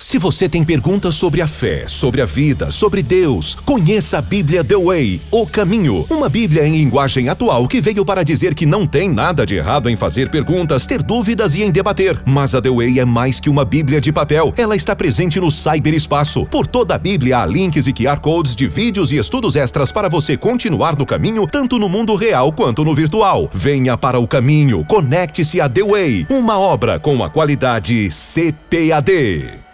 Se você tem perguntas sobre a fé, sobre a vida, sobre Deus, conheça a Bíblia The Way, O Caminho. Uma Bíblia em linguagem atual que veio para dizer que não tem nada de errado em fazer perguntas, ter dúvidas e em debater. Mas a The Way é mais que uma Bíblia de papel. Ela está presente no cyberespaço. Por toda a Bíblia há links e QR Codes de vídeos e estudos extras para você continuar no caminho, tanto no mundo real quanto no virtual. Venha para o caminho, conecte-se a The Way, uma obra com a qualidade CPAD.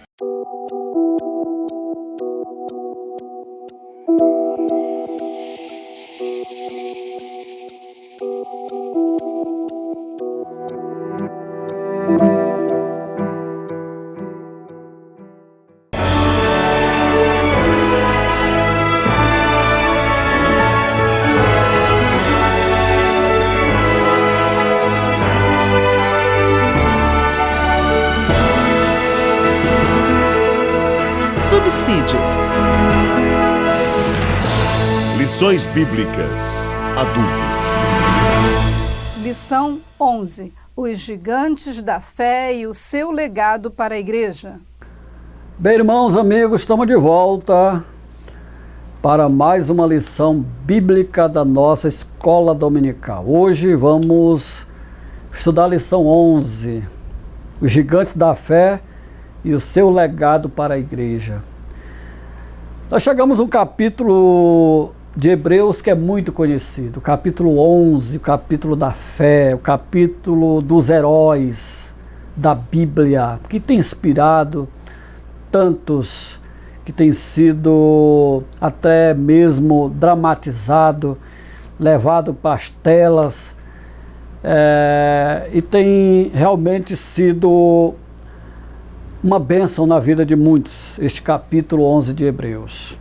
Subsídios. Lições Bíblicas Adultos. Lição 11. Os gigantes da fé e o seu legado para a igreja. Bem, irmãos, amigos, estamos de volta para mais uma lição bíblica da nossa escola dominical. Hoje vamos estudar a lição 11. Os gigantes da fé e o seu legado para a igreja. Nós chegamos a um capítulo de Hebreus que é muito conhecido, o capítulo 11, o capítulo da fé, o capítulo dos heróis da Bíblia, que tem inspirado tantos, que tem sido até mesmo dramatizado, levado para as telas, e tem realmente sido uma bênção na vida de muitos, este capítulo 11 de Hebreus.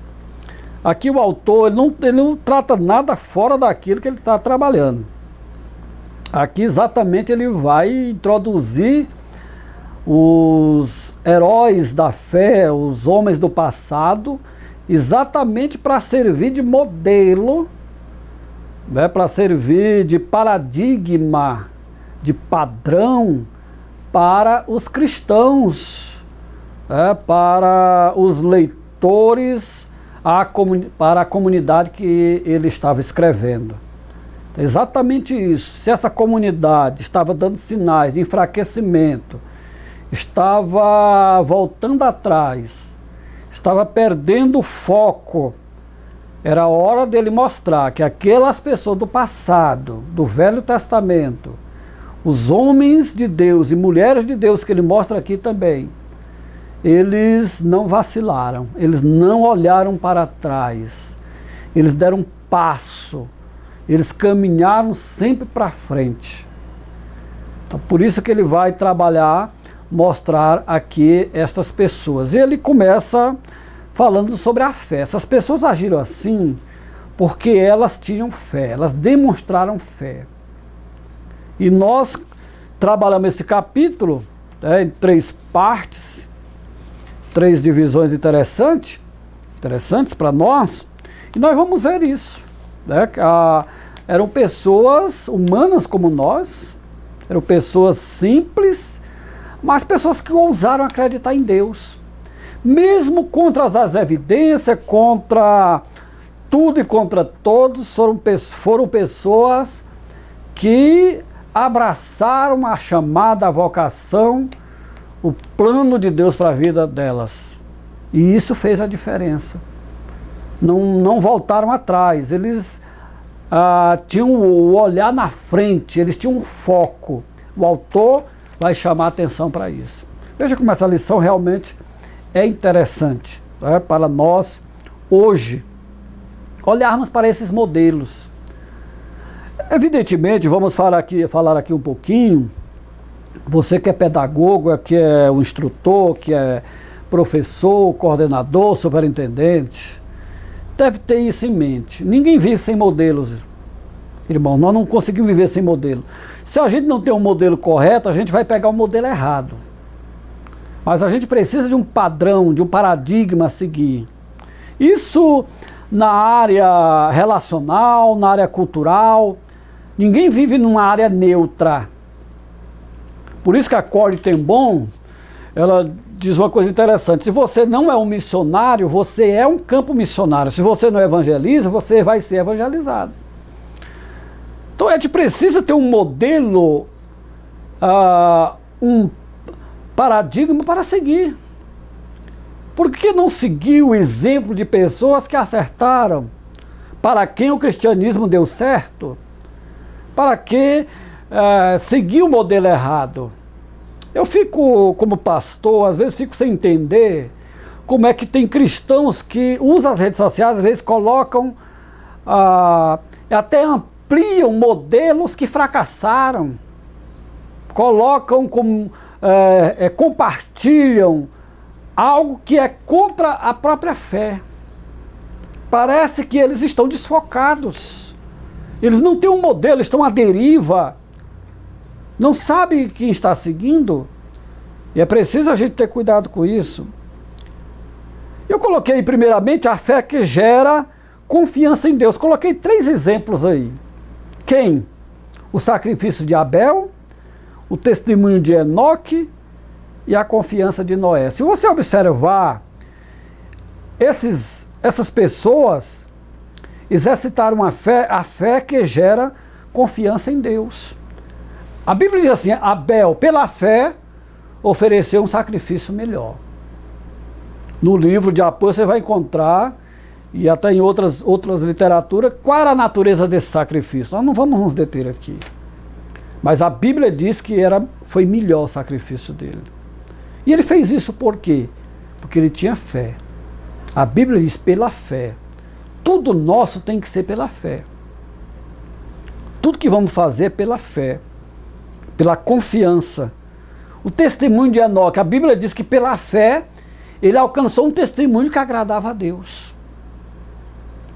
Aqui o autor ele não trata nada fora daquilo que ele está trabalhando. Aqui exatamente ele vai introduzir os heróis da fé, os homens do passado, exatamente para servir de modelo, né, para servir de paradigma, de padrão para os cristãos, para os leitores, para a comunidade que ele estava escrevendo. Exatamente isso. Se essa comunidade estava dando sinais de enfraquecimento, estava voltando atrás, estava perdendo o foco, era hora dele mostrar que aquelas pessoas do passado, do Velho Testamento, os homens de Deus e mulheres de Deus que ele mostra aqui também, eles não vacilaram, eles não olharam para trás, eles deram um passo, eles caminharam sempre para frente. Então, por isso que ele vai trabalhar, mostrar aqui estas pessoas. E ele começa falando sobre a fé. Essas pessoas agiram assim porque elas tinham fé, elas demonstraram fé. E nós trabalhamos esse capítulo em 3 partes, 3 divisões interessantes para nós, e nós vamos ver isso. Eram pessoas humanas como nós, eram pessoas simples, mas pessoas que ousaram acreditar em Deus. Mesmo contra as evidências, contra tudo e contra todos, foram pessoas que abraçaram a chamada, a vocação, o plano de Deus para a vida delas. E isso fez a diferença. Não voltaram atrás, eles tinham o olhar na frente, eles tinham um foco. O autor vai chamar a atenção para isso. Veja como essa lição realmente é interessante, para nós hoje olharmos para esses modelos. Evidentemente, vamos falar aqui um pouquinho, você que é pedagogo, que é um instrutor, que é professor, coordenador, superintendente, deve ter isso em mente. Ninguém vive sem modelos, irmão, nós não conseguimos viver sem modelo. Se a gente não tem um modelo correto, a gente vai pegar o modelo errado. Mas a gente precisa de um padrão, de um paradigma a seguir. Isso na área relacional, na área cultural. Ninguém vive numa área neutra. Por isso que a Corrie ten Boom, ela diz uma coisa interessante: se você não é um missionário, você é um campo missionário. Se você não evangeliza, você vai ser evangelizado. Então a gente precisa ter um modelo, um paradigma para seguir. Por que não seguir o exemplo de pessoas que acertaram? Para quem o cristianismo deu certo? Para que seguir o modelo errado? Eu fico, como pastor, às vezes fico sem entender como é que tem cristãos que usam as redes sociais, às vezes colocam, até ampliam modelos que fracassaram, colocam, compartilham algo que é contra a própria fé. Parece que eles estão desfocados, eles não têm um modelo, estão à deriva, não sabem quem está seguindo, e é preciso a gente ter cuidado com isso. Eu coloquei primeiramente a fé que gera confiança em Deus. Coloquei 3 exemplos aí. Quem? O sacrifício de Abel, o testemunho de Enoque e a confiança de Noé. Se você observar, essas pessoas exercitaram a fé que gera confiança em Deus. A Bíblia diz assim: Abel, pela fé, ofereceu um sacrifício melhor. No livro de Apóstolos você vai encontrar, e até em outras literaturas, qual era a natureza desse sacrifício. Nós não vamos nos deter aqui. Mas a Bíblia diz que foi melhor o sacrifício dele. E ele fez isso por quê? Porque ele tinha fé. A Bíblia diz pela fé. Tudo nosso tem que ser pela fé. Tudo que vamos fazer é pela fé, pela confiança. O testemunho de Enoque, a Bíblia diz que pela fé ele alcançou um testemunho que agradava a Deus.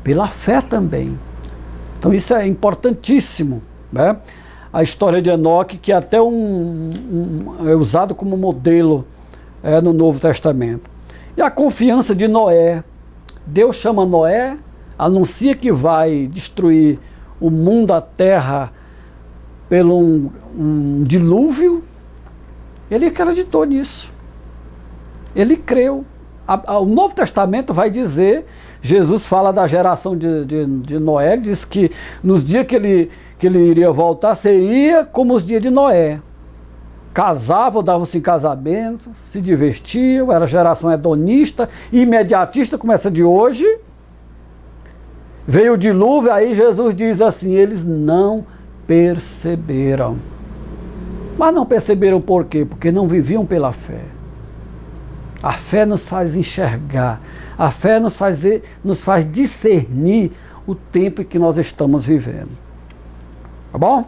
Pela fé também. Então isso é importantíssimo, né? A história de Enoque, que até é usado como modelo no Novo Testamento. E a confiança de Noé. Deus chama Noé, anuncia que vai destruir o mundo, a terra, pelo um dilúvio. Ele acreditou nisso. Ele creu. O Novo Testamento vai dizer, Jesus fala da geração de Noé, diz que nos dias que ele iria voltar, seria como os dias de Noé. Casavam, davam-se em casamento, se divertiam, era geração hedonista, imediatista, como essa de hoje. Veio o dilúvio, aí Jesus diz assim: eles não perceberam. Mas não perceberam por quê? Porque não viviam pela fé. A fé nos faz enxergar, a fé nos faz discernir o tempo em que nós estamos vivendo. Tá bom?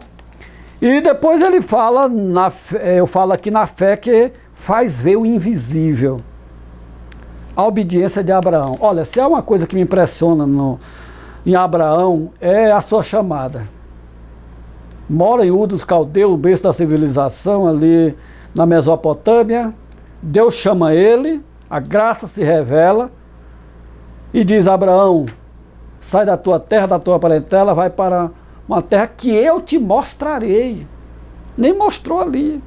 E depois ele fala, eu falo aqui na fé que faz ver o invisível. A obediência de Abraão. Olha, se há uma coisa que me impressiona em Abraão, é a sua chamada. Mora em Ur dos Caldeus, o berço da civilização, ali na Mesopotâmia. Deus chama ele, a graça se revela e diz: Abraão, sai da tua terra, da tua parentela, vai para uma terra que eu te mostrarei. Nem mostrou ali.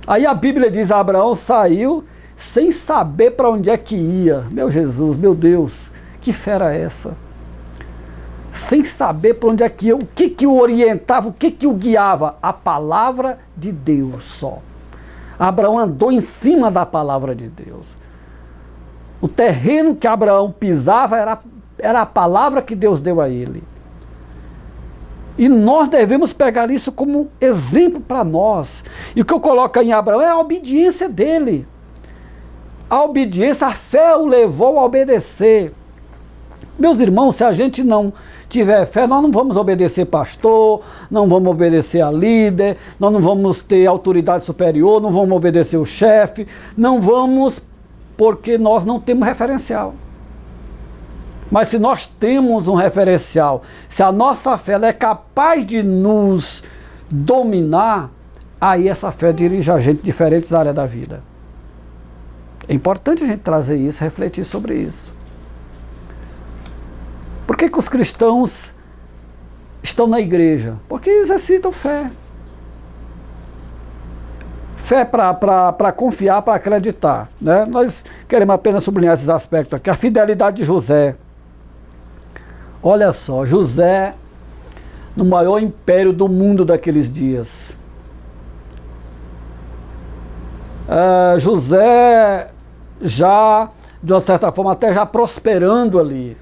Aí a Bíblia diz: Abraão saiu sem saber para onde é que ia. Meu Jesus, meu Deus, que fera é essa? Sem saber para onde é que ia, o que o orientava, o que o guiava? A palavra de Deus só. Abraão andou em cima da palavra de Deus. O terreno que Abraão pisava era a palavra que Deus deu a ele. E nós devemos pegar isso como exemplo para nós. E o que eu coloco em Abraão é a obediência dele. A obediência, a fé o levou a obedecer. Meus irmãos, se a gente não tiver fé, nós não vamos obedecer pastor, não vamos obedecer a líder, nós não vamos ter autoridade superior, não vamos obedecer o chefe, não vamos, porque nós não temos referencial. Mas se nós temos um referencial, se a nossa fé é capaz de nos dominar, aí essa fé dirige a gente em diferentes áreas da vida. É importante a gente trazer isso, refletir sobre isso. Por que os cristãos estão na igreja? Porque exercitam fé. Fé para confiar, para acreditar, né? Nós queremos apenas sublinhar esses aspectos aqui. A fidelidade de José. Olha só, José, no maior império do mundo daqueles dias. José já, de uma certa forma, até já prosperando ali.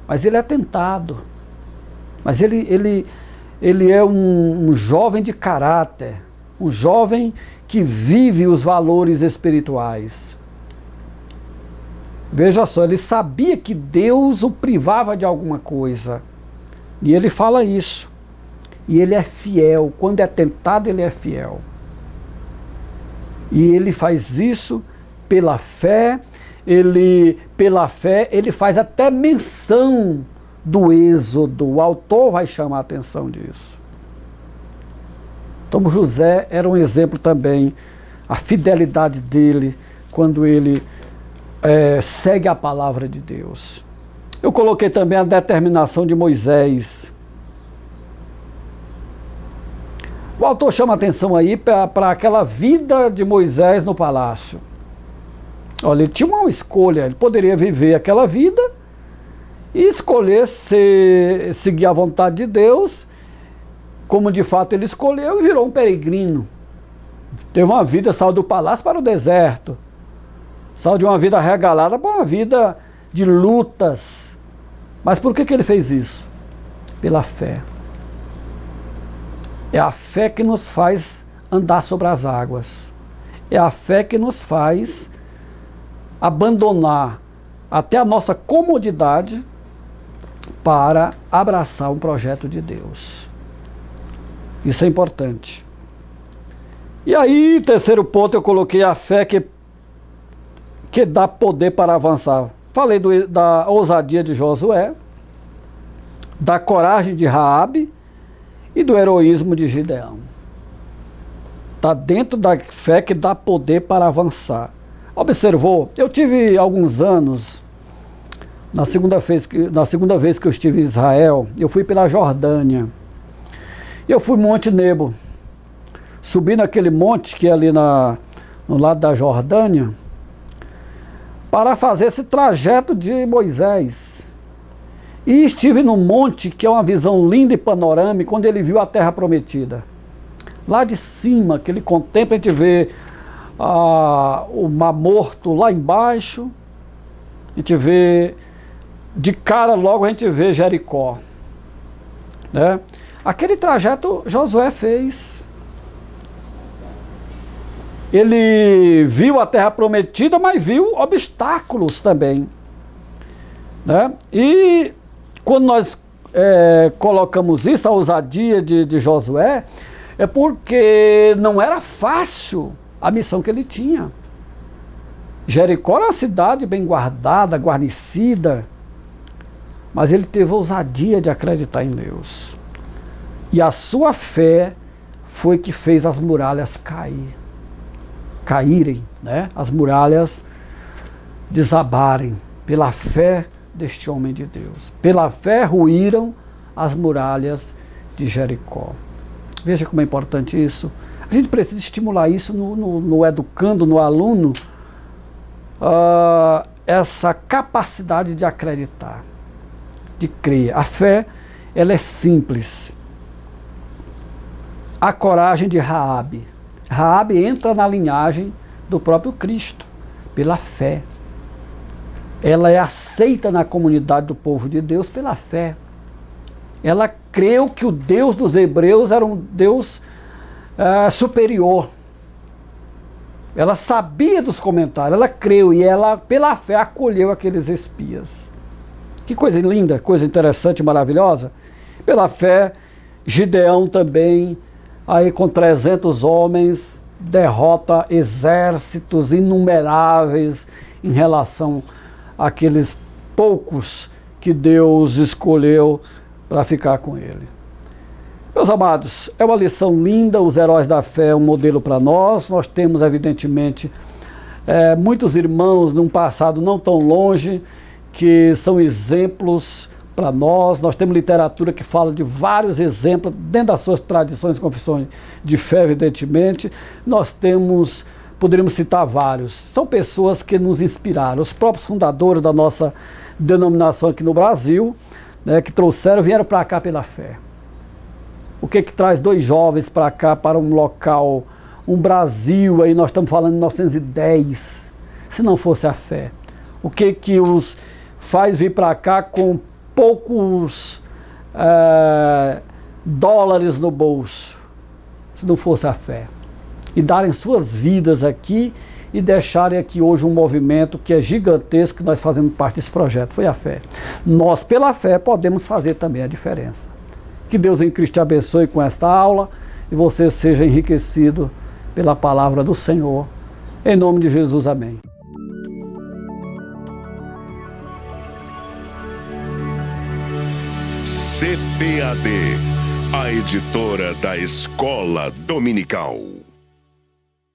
Mas ele é tentado. Mas ele é um jovem de caráter. Um jovem que vive os valores espirituais. Veja só, ele sabia que Deus o privava de alguma coisa. E ele fala isso. E ele é fiel. Quando é tentado, ele é fiel. E ele faz isso pela fé. Pela fé, ele faz até menção do êxodo. O autor vai chamar a atenção disso. Então José era um exemplo também. A fidelidade dele quando ele segue a palavra de Deus. Eu coloquei também a determinação de Moisés. O autor chama atenção aí para aquela vida de Moisés no palácio. Olha, ele tinha uma escolha, ele poderia viver aquela vida e escolher seguir a vontade de Deus, como de fato ele escolheu, e virou um peregrino. Teve uma vida, saiu do palácio para o deserto, saiu de uma vida regalada para uma vida de lutas. Mas por que ele fez isso? Pela fé. É a fé que nos faz andar sobre as águas. É a fé que nos faz abandonar até a nossa comodidade para abraçar um projeto de Deus. Isso é importante. E aí, terceiro ponto, eu coloquei a fé que dá poder para avançar. Falei da ousadia de Josué, da coragem de Raabe e do heroísmo de Gideão. Está dentro da fé que dá poder para avançar. Observou? Eu tive alguns anos, na segunda vez que eu estive em Israel, eu fui pela Jordânia. Eu fui Monte Nebo. Subi naquele monte que é ali no lado da Jordânia, para fazer esse trajeto de Moisés. E estive no monte, que é uma visão linda e panorâmica, quando ele viu a terra prometida. Lá de cima, que ele contempla, a gente vê o Mar Morto lá embaixo, a gente vê, de cara logo a gente vê Jericó. Né? Aquele trajeto Josué fez. Ele viu a terra prometida, mas viu obstáculos também. Né? E quando nós colocamos isso, a ousadia de Josué, é porque não era fácil a missão que ele tinha. Jericó era uma cidade bem guardada, guarnecida, mas ele teve a ousadia de acreditar em Deus. E a sua fé foi que fez as muralhas caírem, né? As muralhas desabarem, pela fé deste homem de Deus. Pela fé ruíram as muralhas de Jericó. Veja como é importante isso. A gente precisa estimular isso no educando, no aluno, essa capacidade de acreditar, de crer. A fé, ela é simples. A coragem de Raabe. Raabe entra na linhagem do próprio Cristo, pela fé. Ela é aceita na comunidade do povo de Deus pela fé. Ela creu que o Deus dos hebreus era um Deus superior. Ela sabia dos comentários, ela creu e ela, pela fé, acolheu aqueles espias. Que coisa linda, coisa interessante, maravilhosa. Pela fé, Gideão também, aí com 300 homens, derrota exércitos inumeráveis em relação àqueles poucos que Deus escolheu para ficar com ele. Meus amados, é uma lição linda, os heróis da fé é um modelo para nós. Nós temos, evidentemente, muitos irmãos num passado não tão longe, que são exemplos para nós. Nós temos literatura que fala de vários exemplos, dentro das suas tradições e confissões de fé, evidentemente. Nós temos, poderíamos citar vários. São pessoas que nos inspiraram. Os próprios fundadores da nossa denominação aqui no Brasil, né, que vieram para cá pela fé. O que traz dois jovens para cá, para um local, um Brasil, aí nós estamos falando de 1910, se não fosse a fé? O que os faz vir para cá com poucos dólares no bolso, se não fosse a fé? E darem suas vidas aqui e deixarem aqui hoje um movimento que é gigantesco, que nós fazemos parte desse projeto, foi a fé. Nós, pela fé, podemos fazer também a diferença. Que Deus em Cristo te abençoe com esta aula e você seja enriquecido pela palavra do Senhor. Em nome de Jesus, amém. CPAD, a editora da Escola Dominical.